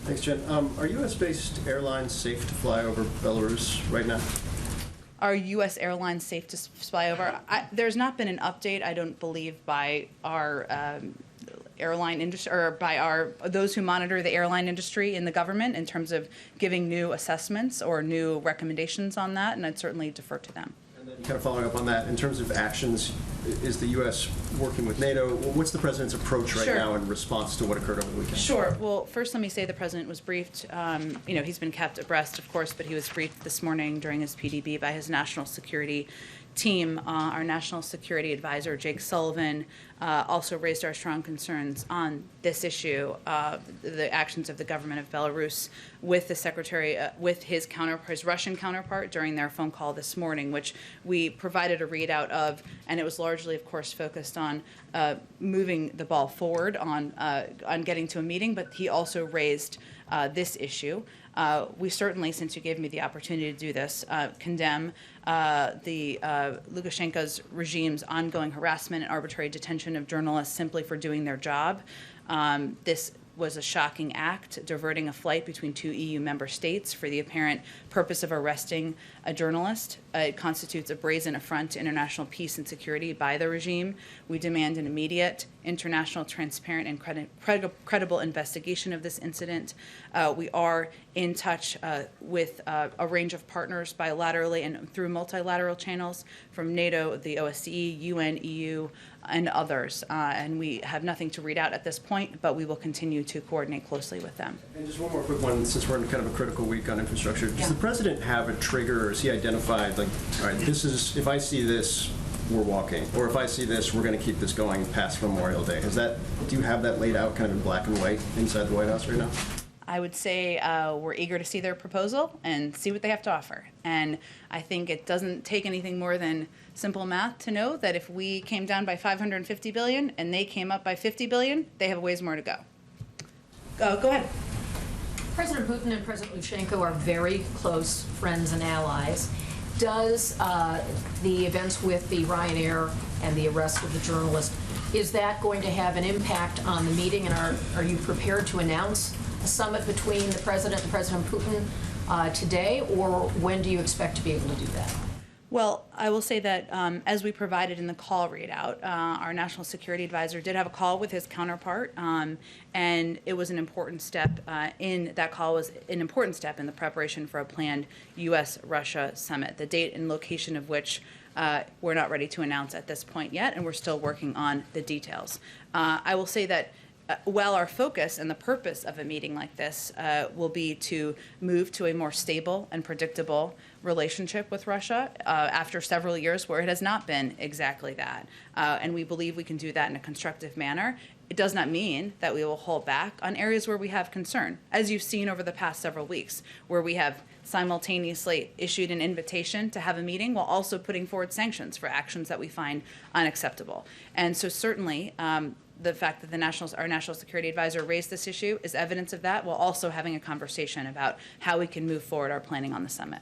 Thanks, Jen. Are U.S.-based airlines safe to fly over Belarus right now? Are U.S. airlines safe to fly over? There's not been an update, I don't believe, by our airline industry or by those who monitor the airline industry in the government in terms of giving new assessments or new recommendations on that, and I'd certainly defer to them. And then kind of following up on that, in terms of actions, is the U.S. working with NATO? What's the president's approach right now in response to what occurred over the weekend? Sure. Well, first let me say the president was briefed. He's been kept abreast, of course, but he was briefed this morning during his PDB by his national security team. Our national security advisor, Jake Sullivan, also raised our strong concerns on this issue, the actions of the government of Belarus with the secretary, with his Russian counterpart during their phone call this morning, which we provided a readout of, and it was largely, of course, focused on moving the ball forward on getting to a meeting, but he also raised this issue. We certainly, since you gave me the opportunity to do this, condemn the Lukashenko's regime's ongoing harassment and arbitrary detention of journalists simply for doing their job. This was a shocking act, diverting a flight between 2 EU member states for the apparent purpose of arresting a journalist. It constitutes a brazen affront to international peace and security by the regime. We demand an immediate, international, transparent, and credible investigation of this incident. We are in touch with a range of partners bilaterally and through multilateral channels from NATO, the OSCE, UN, EU, and others. And we have nothing to read out at this point, but we will continue to coordinate closely with them. And just one more quick one, since we're in kind of a critical week on infrastructure. Does the president have a trigger, or is he identified, like, all right, this is, if I see this, we're walking, or if I see this, we're going to keep this going past Memorial Day? Do you have that laid out kind of in black and white inside the White House right now? I would say we're eager to see their proposal and see what they have to offer. And I think it doesn't take anything more than simple math to know that if we came down by $550 billion and they came up by $50 billion, they have a ways more to go. Go ahead. President Putin and President Lukashenko are very close friends and allies. Does the events with the Ryanair and the arrest of the journalist, is that going to have an impact on the meeting, and are you prepared to announce a summit between the President and President Putin today, or when do you expect to be able to do that? Well, I will say that as we provided in the call readout, our national security advisor did have a call with his counterpart, and it was an important step in that call was an important step in the preparation for a planned U.S.-Russia summit, the date and location of which we're not ready to announce at this point yet, and we're still working on the details. I will say that while our focus and the purpose of a meeting like this will be to move to a more stable and predictable relationship with Russia after several years where it has not been exactly that, and we believe we can do that in a constructive manner, it does not mean that we will hold back on areas where we have concern, as you've seen over the past several weeks, where we have simultaneously issued an invitation to have a meeting while also putting forward sanctions for actions that we find unacceptable. And so certainly, the fact that our national security advisor raised this issue is evidence of that, while also having a conversation about how we can move forward our planning on the summit.